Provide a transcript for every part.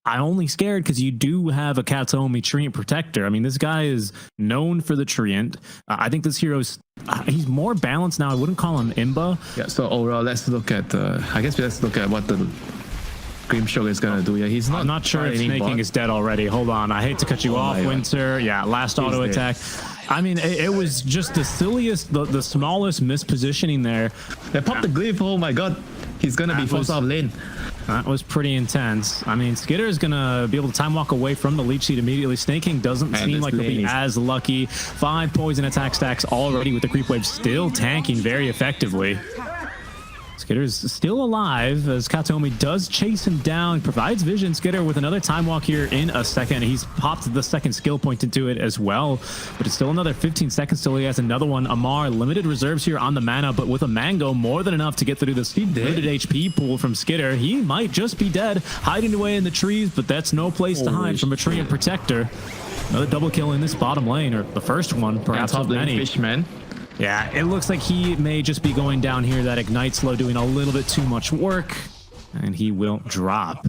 I only scared because you do have a Kataomi Treant Protector. I mean, this guy is known for the Treant. I think this hero's he's more balanced now. I wouldn't call him Imba. Yeah, so overall, let's look at I guess let's look at what the Grimshock is gonna do. Yeah, he's not. I'm not sure if Sneyking is dead already. Hold on, I hate to cut you off, Winter. Yeah, last auto attack. I mean, it was just the silliest, the smallest mispositioning there. They popped the glyph. Oh my god, he's gonna be forced out of lane. That was pretty intense. I mean, Skiter is going to be able to time walk away from the leech seed immediately. Sneyking doesn't seem like he'll be as lucky. 5 poison attack stacks already with the creep wave still tanking very effectively. Skitter's still alive as Kataomi does chase him down, provides vision. Skiter with another time walk here in a second. He's popped the second skill point into it as well, but it's still another 15 seconds till he has another one. AMMAR, limited reserves here on the mana, but with a mango, more than enough to get through this limited HP pool from Skiter. He might just be dead, hiding away in the trees, but that's no place to hide from a Treant Protector. Another double kill in this bottom lane, or the first one, perhaps of many. Fishman. Yeah, it looks like he may just be going down here. That Ignite slow doing a little bit too much work, and he will drop.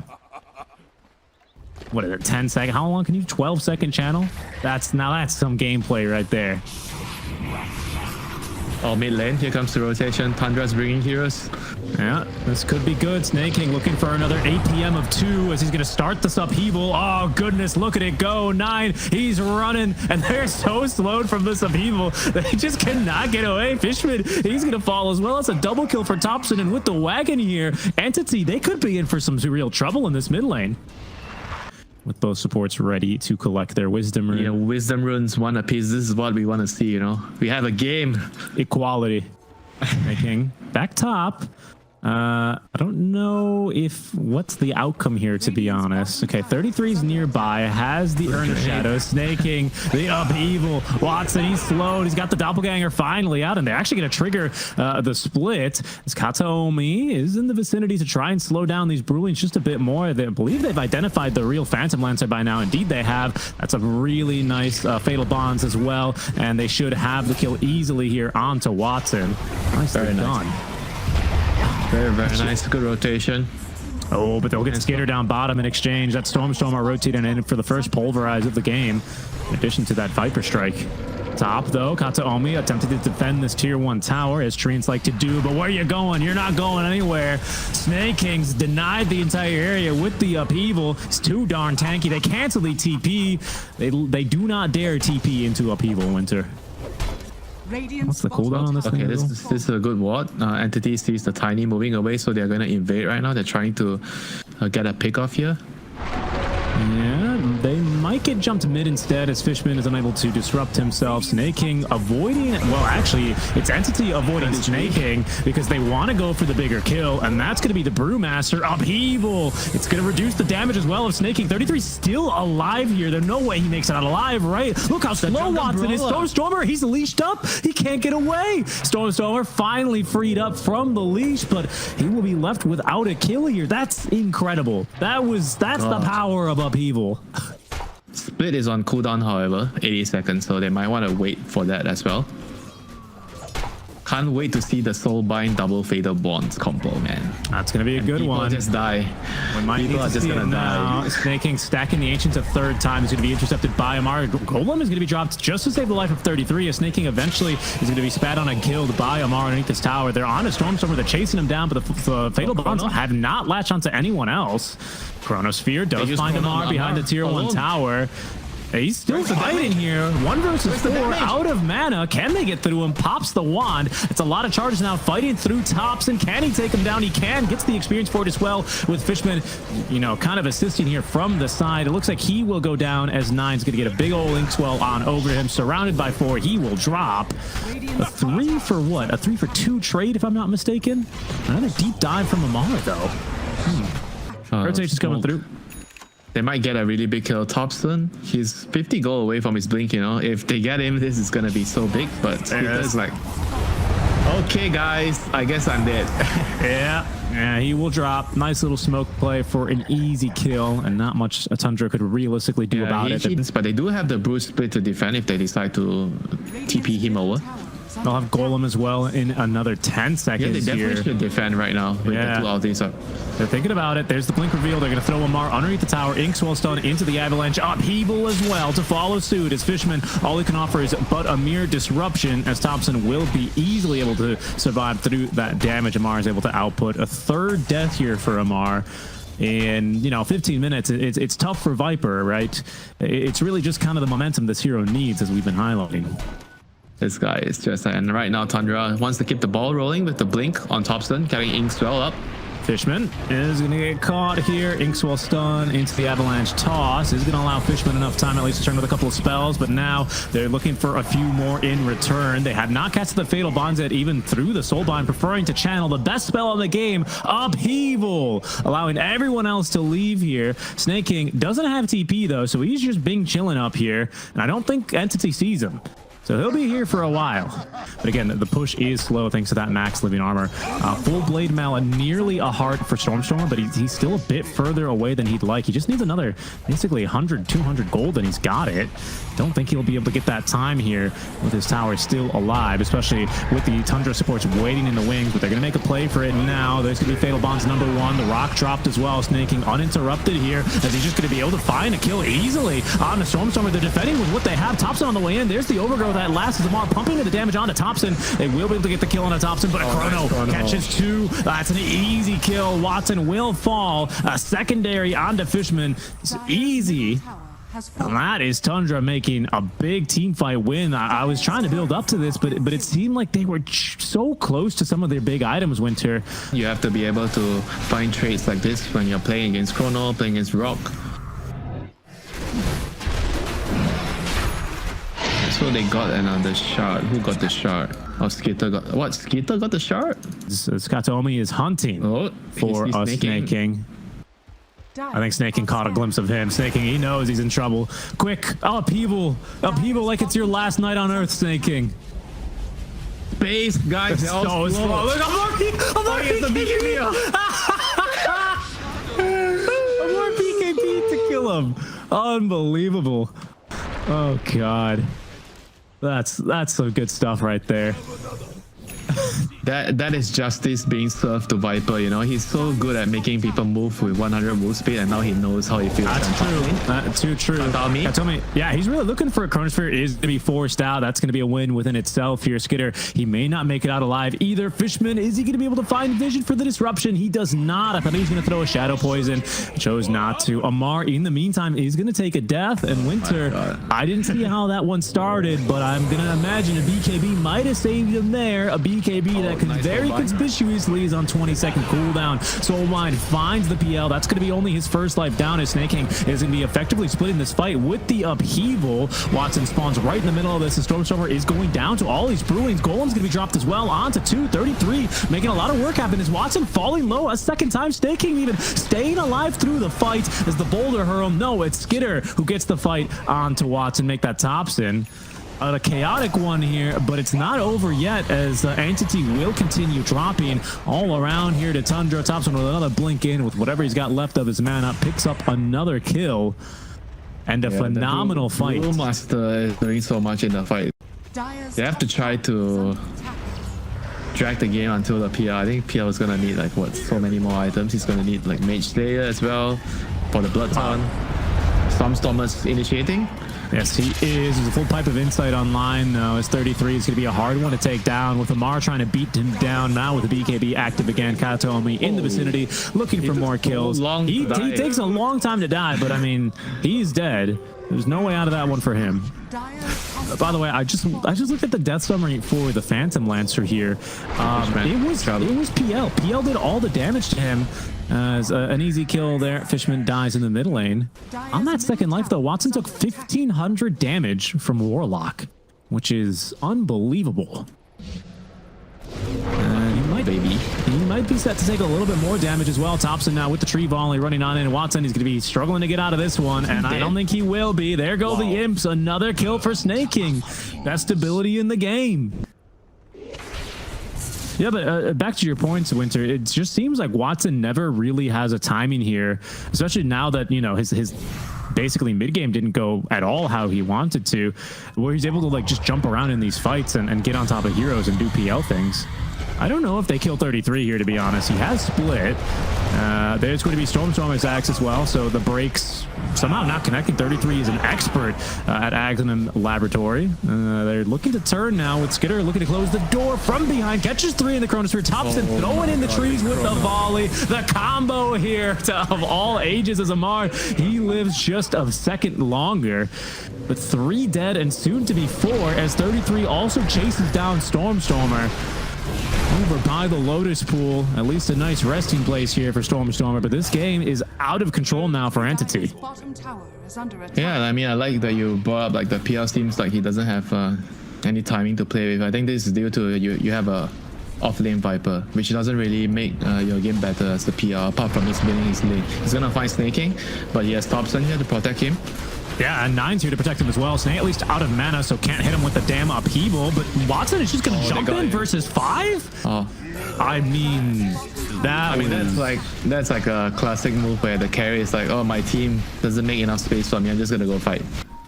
What is it, 10 second? How long can you? 12-second channel? That's some gameplay right there. Oh, mid lane, here comes the rotation. Tundra's bringing heroes. Yeah, this could be good. Sneyking looking for another 8 PM of 2 as he's going to start this upheaval. Oh, goodness, look at it go. 9, he's running, and they're so slowed from this upheaval. They just cannot get away. Fishman, he's going to fall as well. It's a double kill for Topson, and with the wagon here, Entity, they could be in for some real trouble in this mid lane. With both supports ready to collect their wisdom rune. Yeah, wisdom runes, 1 apiece. This is what we want to see, you know. We have a game. Equality. Sneyking back top. I don't know what's the outcome here, to be honest. Okay, 33's nearby, has the Urn of Shadows. Sneyking, the upheaval. Watson, he's slowed. He's got the doppelganger finally out, and they're actually going to trigger the split. As Kataomi is in the vicinity to try and slow down these Brewlings just a bit more. They believe they've identified the real Phantom Lancer by now. Indeed, they have. That's a really nice Fatal Bonds as well, and they should have the kill easily here onto Watson. Nicely done. Very, very nice. Good rotation. Oh, but they'll get Skiter down bottom in exchange. That Stormstormer rotating in for the first pulverize of the game, in addition to that Viper Strike. Top, though, Kataomi attempted to defend this tier 1 tower, as Treants like to do, but where are you going? You're not going anywhere. Sneyking's denied the entire area with the upheaval. It's too darn tanky. They cancel the TP. They do not dare TP into upheaval, Winter. What's the cooldown on this thing? Okay, this is a good ward. Entity sees the Tiny moving away, so they're going to invade right now. They're trying to get a pick off here. Yeah, they might get jumped mid instead as Fishman is unable to disrupt himself. Sneyking avoiding, well, actually, it's Entity avoiding Sneyking because they want to go for the bigger kill, and that's going to be the Brewmaster. Upheaval. It's going to reduce the damage as well of Sneyking. 33 still alive here. There's no way he makes it out alive, right? Look how slow Watson is. Stormstormer, he's leashed up. He can't get away. Stormstormer finally freed up from the leash, but he will be left without a kill here. That's incredible. That's the power of upheaval. Split is on cooldown, however, 80 seconds, so they might want to wait for that as well. Can't wait to see the Soulbind double Fatal Bonds combo, man. That's going to be a good one. Just die. We might need to see it now. Sneyking stacking the Ancients a 3rd time is going to be intercepted by AMMAR. Golem is going to be dropped just to save the life of 33. As Sneyking eventually is going to be spat on and killed by AMMAR underneath this tower. They're on a Stormstormer. They're chasing him down, but the Fatal Bonds have not latched onto anyone else. Chronosphere does find AMMAR behind the tier 1 tower. He's still fighting here. 1 versus 4 out of mana. Can they get through him? Pops the wand. It's a lot of charges now fighting through Topson. Can he take him down? He can. Gets the experience for it as well with Fishman, you know, kind of assisting here from the side. It looks like he will go down as 9's going to get a big old Link Swell on over him. Surrounded by 4. He will drop. A 3 for what? A 3 for 2 trade, if I'm not mistaken. Another deep dive from AMMAR, though. Rotation's coming through. They might get a really big kill. Topson, he's 50 gold away from his blink, you know. If they get him, this is going to be so big. But Skiter's like, okay, guys, I guess I'm dead. Yeah, he will drop. Nice little smoke play for an easy kill, and not much a Tundra could realistically do about it. But they do have the Bruce split to defend if they decide to TP him over. They'll have Golem as well in another 10 seconds. Yeah, they definitely here. should defend right now with the two ultis up. They're thinking about it. There's the blink reveal. They're going to throw AMMAR underneath the tower. Ink's well stun into the avalanche. Upheaval as well to follow suit as Fishman, all he can offer is but a mere disruption, as Topson will be easily able to survive through that damage. AMMAR is able to output a third death here for AMMAR. In 15 minutes, it's tough for Viper, right? It's really just kind of the momentum this hero needs, as we've been highlighting. This guy is just, and right now Tundra wants to keep the ball rolling with the blink on Topson, carrying Inkswell up. Fishman is going to get caught here. Inkswell stun into the avalanche toss is going to allow Fishman enough time at least to turn with a couple of spells, but now they're looking for a few more in return. They had not casted the Fatal Bonds yet, even through the Soulbind, preferring to channel the best spell in the game, Upheaval, allowing everyone else to leave here. Sneyking doesn't have TP though, so he's just being chilling up here, and I don't think Entity sees him. So he'll be here for a while. But again, the push is slow thanks to that max living armor. Full blade mail, nearly a heart for Stormstormer, but he's still a bit further away than he'd like. He just needs another, basically 100, 200 gold, and he's got it. Don't think he'll be able to get that time here with his tower still alive, especially with the Tundra supports waiting in the wings, but they're going to make a play for it now. There's going to be Fatal Bonds number 1. The rock dropped as well. Sneyking uninterrupted here, as he's just going to be able to find a kill easily on the Stormstormer. They're defending with what they have. Topson on the way in. There's the overgrowth that last is AMMAR pumping the damage onto Topson. They will be able to get the kill on a Topson, but a Chrono catches 2. That's an easy kill. Watson will fall. A secondary onto Fishman. It's easy. And that is Tundra making a big team fight win. I was trying to build up to this, but it seemed like they were so close to some of their big items, Winter. You have to be able to find traits like this when you're playing against Chrono, playing against Rock. So they got another shard. Who got the shard? Oh, Skiter got... What? Skiter got the shard? Kataomi is hunting for a Sneyking. I think Sneyking caught a glimpse of him. Sneyking, he knows he's in trouble. Quick, Upheaval. Upheaval like it's your last night on Earth, Sneyking. Space, guys. It's so slow. Look, AMMAR PKP to kill him. Unbelievable. Oh, God. That's some good stuff right there. That is justice being served to Viper, you know. He's so good at making people move with 100 move speed, and now he knows how he feels. That's true. That's too true. Kataomi, yeah, he's really looking for a Chronosphere. Is going to be forced out. That's going to be a win within itself here. Skiter, he may not make it out alive either. Fishman, is he going to be able to find vision for the disruption? He does not. I thought he was going to throw a Shadow Poison. Chose not to. AMMAR, in the meantime, is going to take a death. And Winter, I didn't see how that one started, but I'm going to imagine a BKB might have saved him there. A BKB that could very conspicuously is on 20-second cooldown. Soulbind finds the PL. That's going to be only his first life down, as Sneyking is going to be effectively splitting this fight with the Upheaval. Watson spawns right in the middle of this, and Stormstormer is going down to all these Brewings. Golem's going to be dropped as well, onto 233, making a lot of work happen. Is Watson falling low a second time? Sneyking even staying alive through the fight as the Boulder hurl. No, it's Skiter who gets the fight onto Watson, make that Topson. A chaotic one here, but it's not over yet, as Entity will continue dropping all around here to Tundra. Topson with another blink in with whatever he's got left of his mana, picks up another kill, and a phenomenal fight. Brewmaster is doing so much in the fight. They have to try to drag the game until the PL. I think PL is gonna need like so many more items. He's gonna need like Mage Slayer as well for the Blood Ton. Stormstormer's initiating. Yes, he is. There's a full pipe of insight online, though. His 33 is going to be a hard one to take down, with AMMAR trying to beat him down now with the BKB active again. Kataomi in the vicinity, looking for more kills. He takes a long time to die, but I mean, he's dead. There's no way out of that one for him. By the way, I just looked at the death summary for the Phantom Lancer here. It was PL. PL did all the damage to him. As an easy kill there. Fishman dies in the mid lane. On that second life, though, Watson took 1,500 damage from Warlock, which is unbelievable. He might be set to take a little bit more damage as well. Topson now with the tree volley running on in. Watson is going to be struggling to get out of this one, and I don't think he will be. There go the Imps. Another kill for Sneyking. Best ability in the game. Yeah, but back to your points, Winter, it just seems like Watson never really has a timing here, especially now that, you know, his basically mid-game didn't go at all how he wanted to, where he's able to like just jump around in these fights and get on top of heroes and do PL things. I don't know if they kill 33 here, to be honest. He has split. There's going to be Stormstormer's axe as well, so the breaks somehow not connecting. 33 is an expert at Aghanim Laboratory. They're looking to turn now with skiter looking to close the door from behind. Catches 3 in the Chronosphere. Topson throwing in the trees with the volley. The combo here of all ages as AMMAR. He lives just a second longer. But 3 dead and soon to be 4 as 33 also chases down Stormstormer. Over by the Lotus Pool. At least a nice resting place here for Stormstormer, but this game is out of control now for Entity. Yeah, I mean, I like that you brought up like the PR seems like he doesn't have any timing to play with. I think this is due to you have a off-lane Viper, which doesn't really make your game better as the PR, apart from his winning his lane. He's gonna find Sneyking, but he has Topson here to protect him. Yeah, and 9's here to protect him as well. Snake at least out of mana, so can't hit him with the damn upheaval. But Watson is just going to jump in versus 5? Oh. I mean, that's like a classic move where the carry is like, oh, my team doesn't make enough space for me. I'm just going to go fight.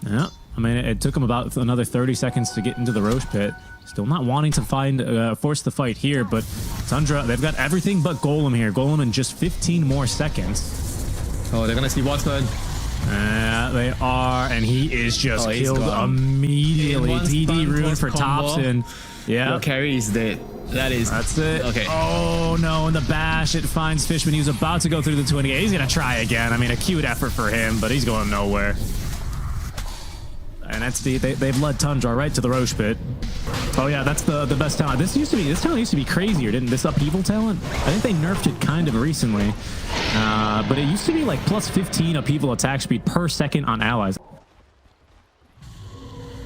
Yeah, I mean, it took him about another 30 seconds to get into the Roche pit. Still not wanting to force the fight here, but Tundra, they've got everything but Golem here. Golem in just 15 more seconds. Oh, they're going to see Watson. They are, and he is just killed immediately. DD rune for Topson. Yeah, your carry is dead. That's it. Okay. Oh no, in the bash it finds Fishman. He was about to go through the 20. He's gonna try again. I mean, a cute effort for him, but he's going nowhere. And that's they've led Tundra right to the Roche pit. Oh yeah, that's the best talent. This talent used to be crazier, didn't this upheaval talent? I think they nerfed it kind of recently. But it used to be like plus 15 upheaval attack speed per second on allies.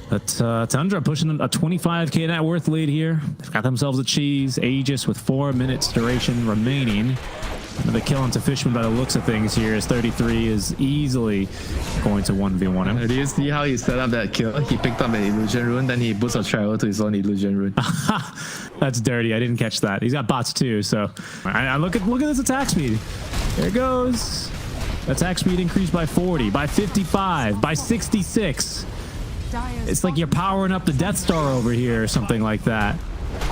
But Tundra pushing a 25k net worth lead here. They've got themselves a cheese. Aegis with 4 minutes duration remaining. Another kill into Fishman by the looks of things here, as 33 is easily going to 1v1 him. Do you see how he set up that kill? He picked up an illusion rune, then he boosts a travel to his own illusion rune. That's dirty. I didn't catch that. He's got bots too, so I look at this attack speed. There it goes. Attack speed increased by 40, by 55, by 66. It's like you're powering up the Death Star over here or something like that.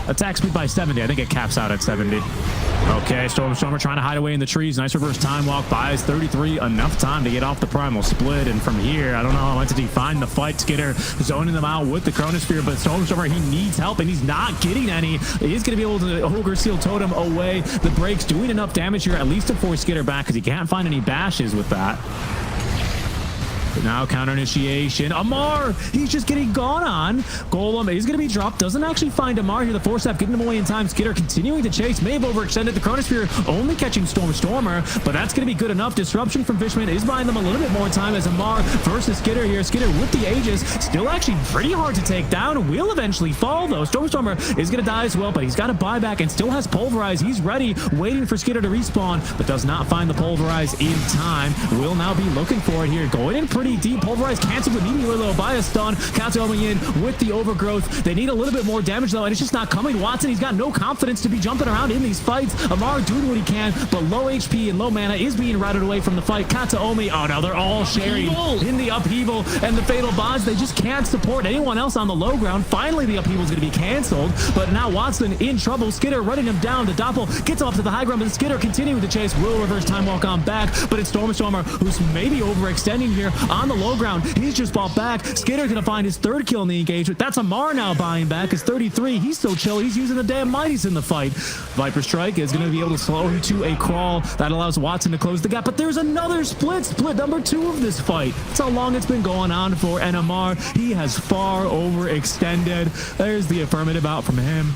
Attack speed by 70. I think it caps out at 70. Okay, Stormstormer trying to hide away in the trees. Nice reverse time walk buys 33 enough time to get off the primal split. And from here, I don't know how Entity find the fight. skiter zoning them out with the Chronosphere, but Stormstormer, he needs help and he's not getting any. He's going to be able to Ogre Seal Totem away. The breaks doing enough damage here, at least to force skiter back, because he can't find any bashes with that. But now counter initiation. AMMAR, he's just getting gone on. Golem is going to be dropped. Doesn't actually find AMMAR here. The force up getting him away in time. skiter continuing to chase. May have overextended. The Chronosphere only catching Stormstormer, but that's going to be good enough. Disruption from Fishman is buying them a little bit more time as AMMAR versus skiter here. skiter with the Aegis. Still actually pretty hard to take down. Will eventually fall though. Stormstormer is going to die as well, but he's got a buyback and still has Pulverize. He's ready, waiting for skiter to respawn, but does not find the Pulverize in time. Will now be looking for it here. Going in pretty deep. Pulverize canceled immediately though by a stun. Kataomi in with the overgrowth. They need a little bit more damage though, and it's just not coming. Watson, he's got no confidence to be jumping around in these fights. AMMAR doing what he can, but low HP and low mana is being routed away from the fight. Kataomi, oh no, they're all sharing in the upheaval and the fatal bonds. They just can't support anyone else on the low ground. Finally, the upheaval is going to be canceled, but now Watson in trouble. skiter running him down. The Doppel gets off to the high ground, but skiter continuing to chase. Will reverse time walk on back, but it's Stormstormer who's maybe overextending here on the low ground. He's just bought back. skiter gonna find his 3rd kill in the engagement. That's AMMAR now buying back. It's 33. He's so chill. He's using the damn mighties in the fight. Viper Strike is gonna be able to slow him to a crawl. That allows Watson to close the gap. But there's another split number 2 of this fight. That's how long it's been going on for AMMAR. He has far overextended. There's the affirmative out from him.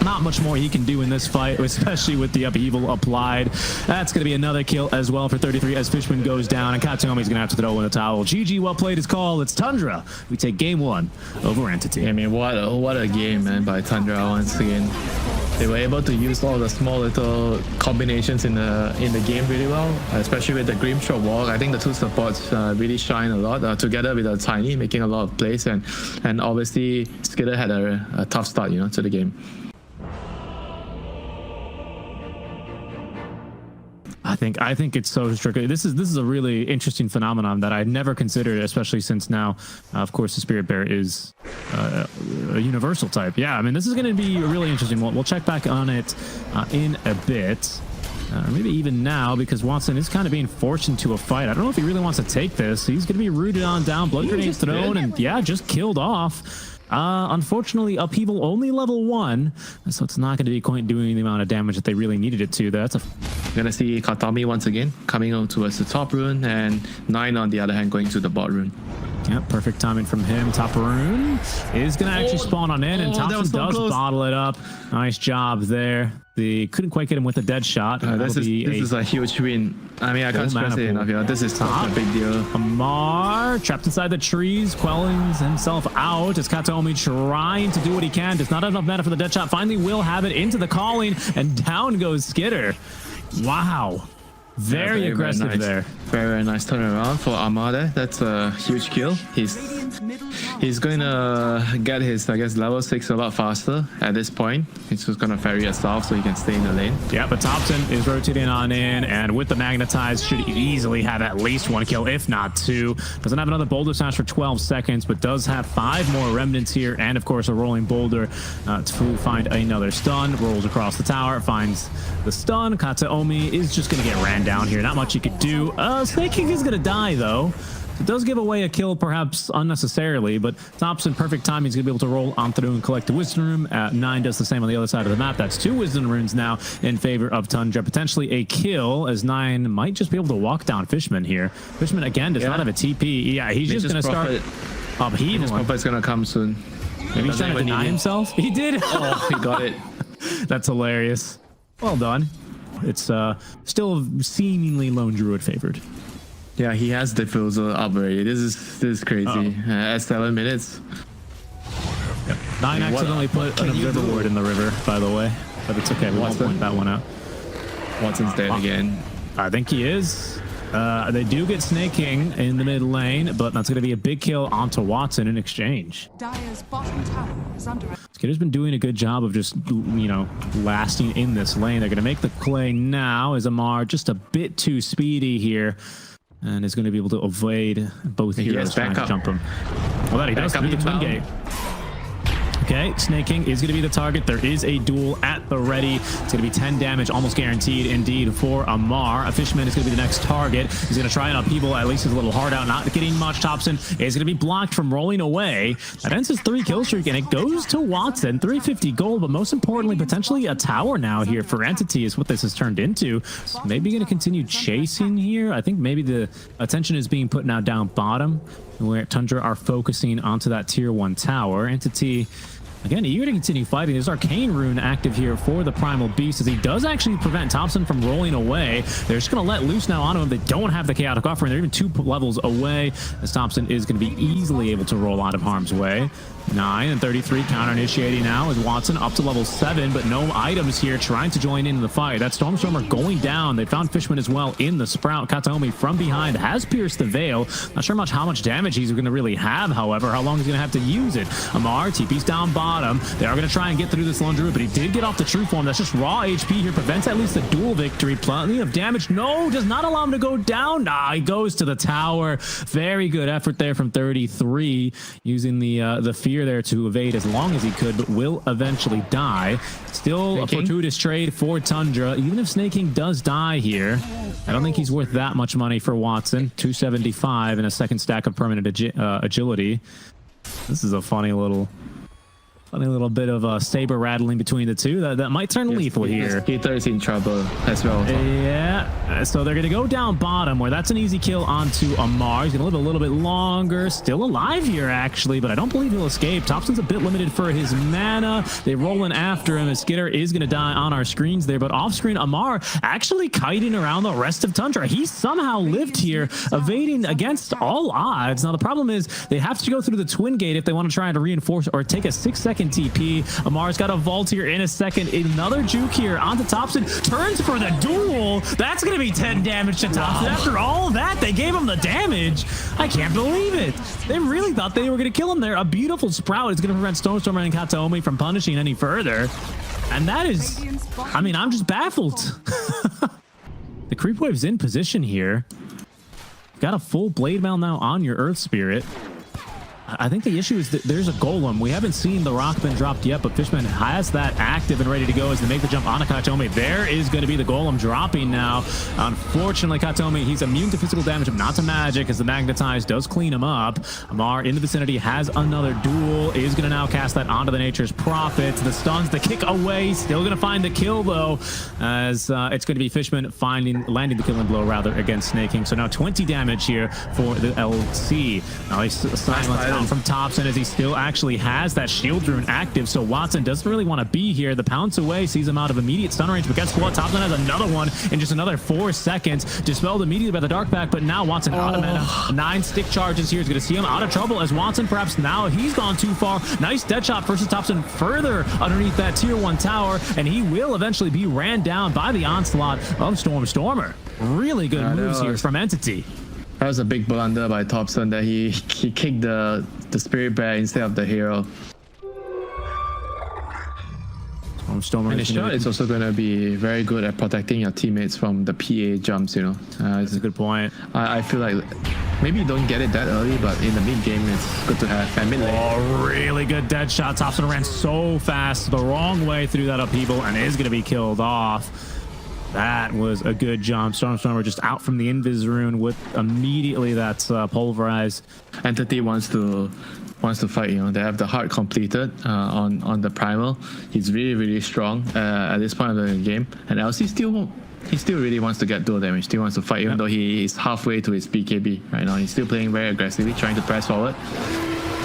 Not much more he can do in this fight, especially with the upheaval applied. That's going to be another kill as well for 33 as Fishman goes down, and Kataomi's going to have to throw in the towel. GG, well played is called. It's Tundra. We take game 1 over Entity. I mean, what a game, man, by Tundra once again. They were able to use all the small little combinations in the game really well, especially with the Grimstroke Walk. I think the 2 supports really shine a lot, together with the Tiny, making a lot of plays, and obviously skiter had a tough start, to the game. I think it's so strict. This is a really interesting phenomenon that I never considered, especially since now, of course, the Spirit Bear is a universal type. Yeah, I mean, this is going to be really interesting. We'll check back on it in a bit. Maybe even now, because Watson is kind of being forced into a fight. I don't know if he really wants to take this. He's going to be rooted on down, blood grenades thrown, and yeah, just killed off. Unfortunately, upheaval only level 1, so it's not going to be quite doing the amount of damage that they really needed it to. That's gonna see Kataomi once again coming on towards the top rune, and 9 on the other hand going to the bot rune. Yeah, perfect timing from him. Top rune is going to actually spawn on in, and Topson does bottle it up. Nice job there. They couldn't quite get him with a dead shot. This is a huge win. I mean, I can't stress it enough. Yeah, this is such a big deal. AMMAR trapped inside the trees, quelling himself out. It's Kataomi trying to do what he can. Does not have enough mana for the dead shot. Finally will have it into the calling, and down goes Skiter. Wow. Very aggressive nice. there. Very nice turnaround for AMMAR there. That's a huge kill. He's going to get his, I guess, level 6 a lot faster at this point. He's just going to ferry us off so he can stay in the lane. Yeah, but Topson is rotating on in, and with the magnetize, should easily have at least 1 kill, if not 2. Doesn't have another boulder smash for 12 seconds, but does have 5 more remnants here, and of course a rolling boulder to find another stun. Rolls across the tower, finds the stun. Kataomi is just going to get ran down here. Not much he could do. Sneyking is going to die, though. It does give away a kill, perhaps unnecessarily, but Topson, perfect time. He's going to be able to roll on through and collect the Wisdom Rune. 9 does the same on the other side of the map. That's 2 Wisdom Runes now in favor of Tundra. Potentially a kill, as 9 might just be able to walk down Fishman here. Fishman, again, does not have a TP. Yeah, he's just going to start upheaval. Prophet's going to come soon. Maybe he's trying to deny himself. He did. Oh, he got it. That's hilarious. Well done. It's still seemingly lone druid favored. Yeah, he has diffusal up already. This is crazy. At 7 minutes. Yep. 9 accidentally put an observer ward in the river, by the way. But it's okay. We won't point that one out. Watson's dead again. I think he is. They do get Sneyking in the mid lane, but that's going to be a big kill onto Watson in exchange. Dire's bottom tower is under. Skitter's been doing a good job of just, you know, lasting in this lane. They're going to make the play now as AMMAR just a bit too speedy here, and is going to be able to evade both heroes trying to jump him. Well, that he does through the twin gate. Okay, Sneyking is going to be the target. There is a duel at the ready. It's going to be 10 damage, almost guaranteed indeed for AMMAR. A Fishman is going to be the next target. He's going to try an upheaval, at least his little hard out, not getting much. Topson is going to be blocked from rolling away. That ends his 3 kill streak, and it goes to Watson. 350 gold, but most importantly, potentially a tower now here for Entity is what this has turned into. So maybe going to continue chasing here. I think maybe the attention is being put now down bottom, where Tundra are focusing onto that tier 1 tower. Entity, again, eager to continue fighting. There's Arcane Rune active here for the Primal Beast, as he does actually prevent Topson from rolling away. They're just going to let loose now onto him. They don't have the Chaotic Offering. They're even 2 levels away, as Topson is going to be easily able to roll out of harm's way. 9 and 33 counter initiating now as Watson up to level 7, but no items here, trying to join in the fight. That Stormstormer going down. They found Fishman as well in the Sprout. Kataomi from behind has pierced the veil. Not sure how much damage he's going to really have, however. How long he's going to have to use it. AMMAR, TP's down bottom. They are going to try and get through this lone druid, but he did get off the true form. That's just raw HP here. Prevents at least the dual victory. Plenty of damage. No, does not allow him to go down. Nah, he goes to the tower. Very good effort there from 33, using the fear there to evade as long as he could, but will eventually die. Still a fortuitous trade for Tundra. Even if Sneyking does die here, I don't think he's worth that much money for Watson. 275 and a second stack of permanent agility. This is a funny little bit of saber rattling between the two. That might turn lethal here. Skiter is in trouble as well. Yeah, so they're going to go down bottom, where that's an easy kill onto AMMAR. He's going to live a little bit longer. Still alive here, actually, but I don't believe he'll escape. Topson's a bit limited for his mana. They roll in after him, as Skiter is going to die on our screens there, but off-screen, AMMAR actually kiting around the rest of Tundra. He somehow lived here, evading against all odds. Now, the problem is they have to go through the twin gate if they want to try to reinforce or take a 6-second TP. AMMAR's got a vault here in a second. Another juke here onto Topson. Turns for the duel. That's going to be 10 damage to Topson. Wow. After all that, they gave him the damage. I can't believe it. They really thought they were going to kill him there. A beautiful Sprout is going to prevent Stormstormer and Kataomi from punishing any further. And that is, I mean, I'm just baffled. The creep wave's in position here. Got a full blade mail now on your Earth Spirit. I think the issue is that there's a golem. We haven't seen the rock been dropped yet, but Fishman has that active and ready to go as they make the jump on a Kataomi. There is going to be the golem dropping now. Unfortunately, Kataomi, he's immune to physical damage, but not to magic, as the magnetize does clean him up. AMMAR in the vicinity has another duel, is going to now cast that onto the Nature's Prophet. The stuns, the kick away, still going to find the kill though, as it's going to be Fishman landing the killing blow rather against Sneyking. So now 20 damage here for the LC. Nice silence from Topson as he still actually has that shield rune active, so Watson doesn't really want to be here. The pounce away sees him out of immediate stun range, but guess what? Topson has another one in just another 4 seconds, dispelled immediately by the dark pack, but now Watson out of mana. 9 stick charges here is going to see him out of trouble as Watson perhaps now he's gone too far. Nice dead shot versus Topson further underneath that tier 1 tower, and he will eventually be ran down by the onslaught of Stormstormer. Really good moves here from Entity. That was a big blunder by Topson that he kicked the spirit bear instead of the hero. Stormstormer and the shot is also going to be very good at protecting your teammates from the PA jumps, you know. That's a good point. I feel like maybe you don't get it that early, but in the mid game it's good to have. And mid lane. Oh, really good dead shot. Topson ran so fast the wrong way through that upheaval and is going to be killed off. That was a good jump. Stormstormer just out from the invis rune with immediately that's pulverized. Entity wants to fight, you know. They have the heart completed on the primal. He's really strong at this point of the game, and LC still really wants to get dual damage. Still wants to fight, even though he is halfway to his BKB right now. He's still playing very aggressively, trying to press forward.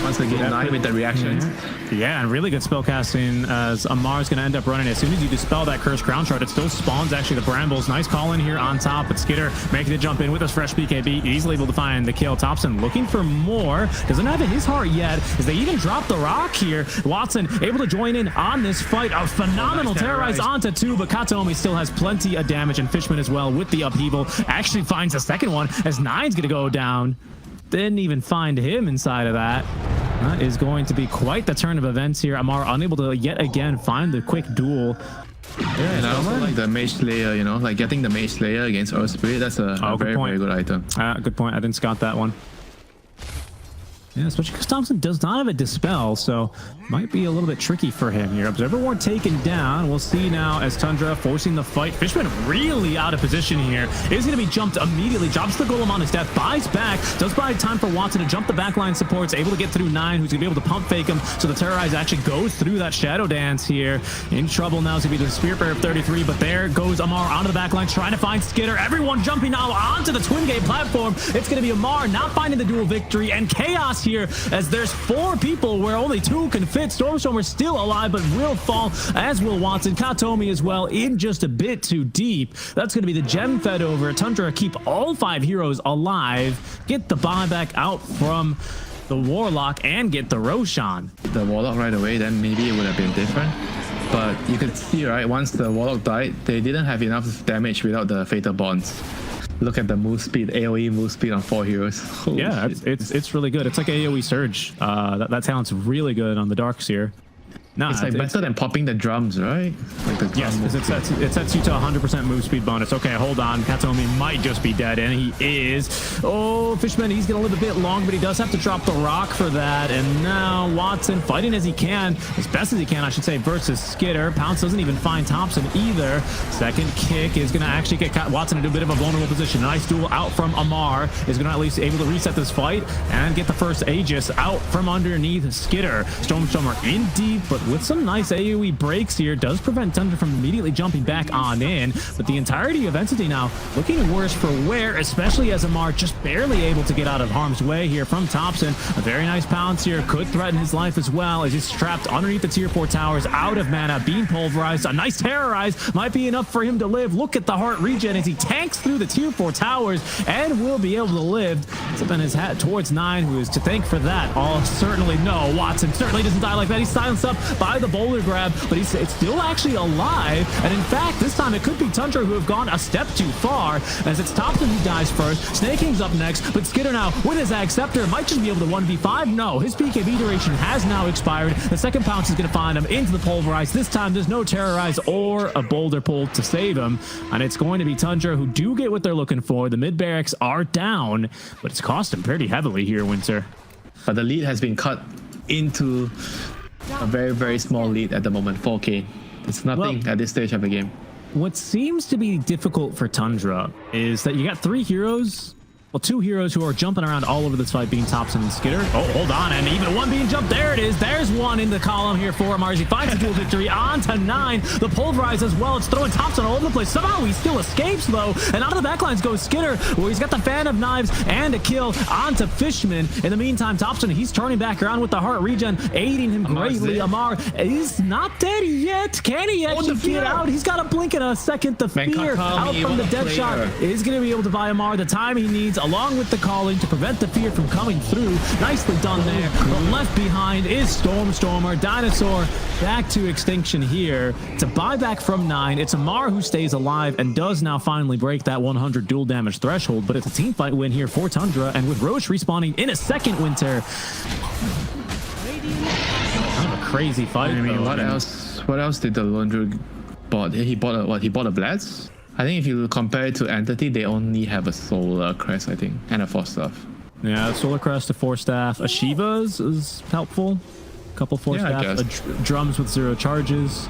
Once again, 9 with the reactions. Yeah, and really good spell casting as AMMAR is going to end up running. As soon as you dispel that Cursed Crown Shard, it still spawns actually the Brambles. Nice call in here on top, but skiter making the jump in with his fresh BKB, easily able to find the kill. Topson looking for more, doesn't have it in his heart yet, as they even drop the rock here. Watson able to join in on this fight. A phenomenal terrorize onto 2, but Kataomi still has plenty of damage, and Fishman as well with the upheaval. Actually finds the second one as 9's going to go down. Didn't even find him inside of that. That is going to be quite the turn of events here. AMMAR unable to yet again find the quick duel. Yeah, and I also like the Mage Slayer, you know, like getting the Mage Slayer against Earth Spirit. That's a very good item. Good point. I didn't scout that one. Yeah, especially because Topson does not have a dispel, so might be a little bit tricky for him here. Observer Ward taken down. We'll see now as Tundra forcing the fight. Fishman really out of position here. Is going to be jumped immediately. Drops the golem on his death. Buys back. Does buy time for Watson to jump the backline supports. Able to get through 9, who's going to be able to pump fake him. So the Terrorize actually goes through that Shadow Dance here. In trouble now is going to be the Spirit Bearer of 33, but there goes AMMAR onto the backline trying to find skiter. Everyone jumping now onto the Twin Gate platform. It's going to be AMMAR not finding the dual victory, and chaos here as there's 4 people where only 2 can fit. Stormstormer still alive, but will fall, as will Watson. Kataomi as well, in just a bit too deep. That's going to be the gem fed over. Tundra keep all 5 heroes alive, get the buyback out from the Warlock, and get the Roshan. The Warlock right away, then maybe it would have been different. But you could see, right, once the Warlock died, they didn't have enough damage without the Fatal Bonds. Look at the move speed, AoE move speed on 4 heroes. Holy yeah, shit. it's really good. It's like AoE Surge. That talent's really good on the Darks here. No, it's like better than popping the drums, right? Like the yes, because it sets you to 100% move speed bonus. Okay, hold on. Kataomi might just be dead, and he is. Oh, Fishman, he's going to live a bit long, but he does have to drop the rock for that. And now Watson fighting as he can, as best as he can, I should say, versus skiter. Pounce doesn't even find Topson either. Second kick is going to actually get Watson into a bit of a vulnerable position. Nice duel out from AMMAR. Is going to at least able to reset this fight and get the first Aegis out from underneath skiter. Stormstormer in deep, but with some nice AoE breaks here, does prevent Tundra from immediately jumping back on in, but the entirety of Entity now looking worse for wear, especially as AMMAR just barely able to get out of harm's way here from Topson. A very nice pounce here, could threaten his life as well, as he's trapped underneath the tier 4 towers, out of mana, being pulverized. A nice terrorize might be enough for him to live. Look at the heart regen as he tanks through the tier 4 towers and will be able to live. tipping his hat towards 9, who is to thank for that. Oh, certainly no. Watson certainly doesn't die like that. He's silenced up by the boulder grab, but it's still actually alive. And in fact, this time it could be Tundra who have gone a step too far, as it's Topson who dies first. Snaking's up next, but Skiter now with his Ag Scepter might just be able to 1v5. No, his PKB duration has now expired. The second pounce is going to find him into the pulverize. This time there's no terrorize or a boulder pull to save him, and it's going to be Tundra who do get what they're looking for. The mid barracks are down, but it's cost him pretty heavily here, Winter. But the lead has been cut into a very, very small lead at the moment, 4K. It's nothing at this stage of the game. What seems to be difficult for Tundra is that you got 3 heroes. Well, 2 heroes who are jumping around all over this fight, being Topson and Skiter. Oh, hold on, and even one being jumped. There it is. There's one in the column here for AMMAR. He finds a dual victory on to 9. The pulverize as well. It's throwing Topson all over the place. Somehow he still escapes, though. And out of the backlines goes Skiter, where he's got the fan of knives and a kill onto Fishman. In the meantime, Topson, he's turning back around with the heart regen, aiding him greatly. AMMAR is not dead yet. Can he actually get out? He's got a blink in a second. The fear out from the dead shot is going to be able to buy AMMAR the time he needs, along with the calling to prevent the fear from coming through. Nicely done there. But left behind is Stormstormer. Dinosaur back to extinction here to buy back from 9. It's AMMAR who stays alive and does now finally break that 100 dual damage threshold, but it's a team fight win here for Tundra, and with Roche respawning in a second, Winter. Kind of a crazy fight. I mean, what else did the Laundry bought? He bought a what? He bought a Blitz? I think if you compare it to Entity, they only have a Solar Crest, I think, and a Force Staff. Yeah, Solar Crest, a Force Staff. A Shiva's is helpful. A couple Force Staff. Drums with 0 charges.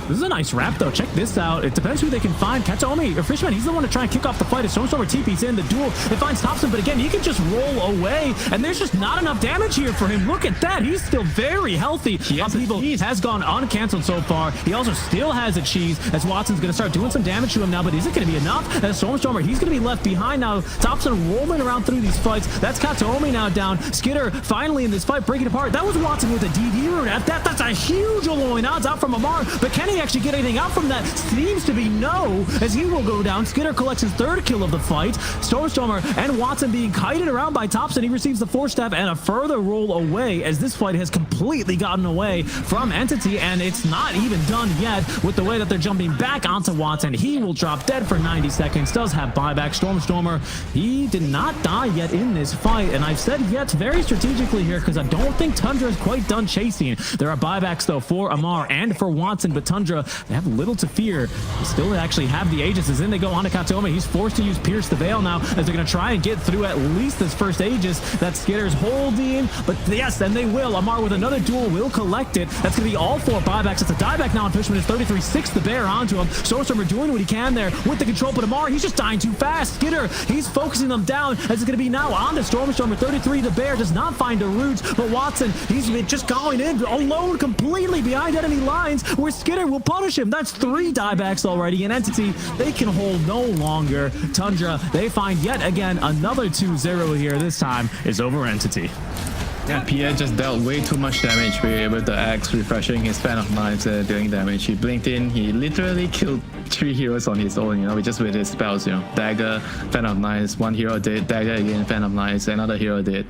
This is a nice wrap, though. Check this out. It depends who they can find. Kataomi or Fishman, he's the one to try and kick off the fight. As Stormstormer TP's in the duel, it finds Topson, but again, he can just roll away, and there's just not enough damage here for him. Look at that. He's still very healthy. Upheaval has gone uncancelled so far. He also still has a cheese, as Watson's going to start doing some damage to him now, but is it going to be enough? As Stormstormer, he's going to be left behind now. Topson rolling around through these fights. That's Kataomi now down. Skiter finally in this fight breaking apart. That was Watson with a DD rune. That's a huge alloying odds out from AMMAR, but can he actually get anything out from that? Seems to be no, as he will go down. Skiter collects his 3rd kill of the fight. Stormstormer and Watson being kited around by Topson. He receives the Force Staff and a further roll away, as this fight has completely gotten away from Entity, and it's not even done yet with the way that they're jumping back onto Watson. He will drop dead for 90 seconds, does have buyback. Stormstormer, he did not die yet in this fight, and I've said yet very strategically here because I don't think Tundra is quite done chasing. There are buybacks, though, for AMMAR and for Watson, but Tundra, they have little to fear. They still actually have the Aegis. In they go on to Kataomi. He's forced to use Pierce the Veil now, as they're going to try and get through at least this first Aegis that Skitter's holding. But yes, and they will. AMMAR with another duel will collect it. That's going to be all 4 buybacks. It's a dieback now on Fishman. It's 33-6 the bear onto him. Stormstormer doing what he can there with the control, but AMMAR, he's just dying too fast. Skiter, he's focusing them down, as it's going to be now on to Stormstormer. 33 the bear does not find a root, but Watson, he's just going in alone completely behind enemy lines, where Skiter will punish him. That's 3 diebacks already. In Entity, they can hold no longer. Tundra, they find yet again another 2-0 here. This time is over Entity. Yeah, Pierre just dealt way too much damage with the axe, refreshing his fan of knives, dealing damage. He blinked in, he literally killed 3 heroes on his own, just with his spells, Dagger, fan of knives, 1 hero did, dagger again, fan of knives, another hero did.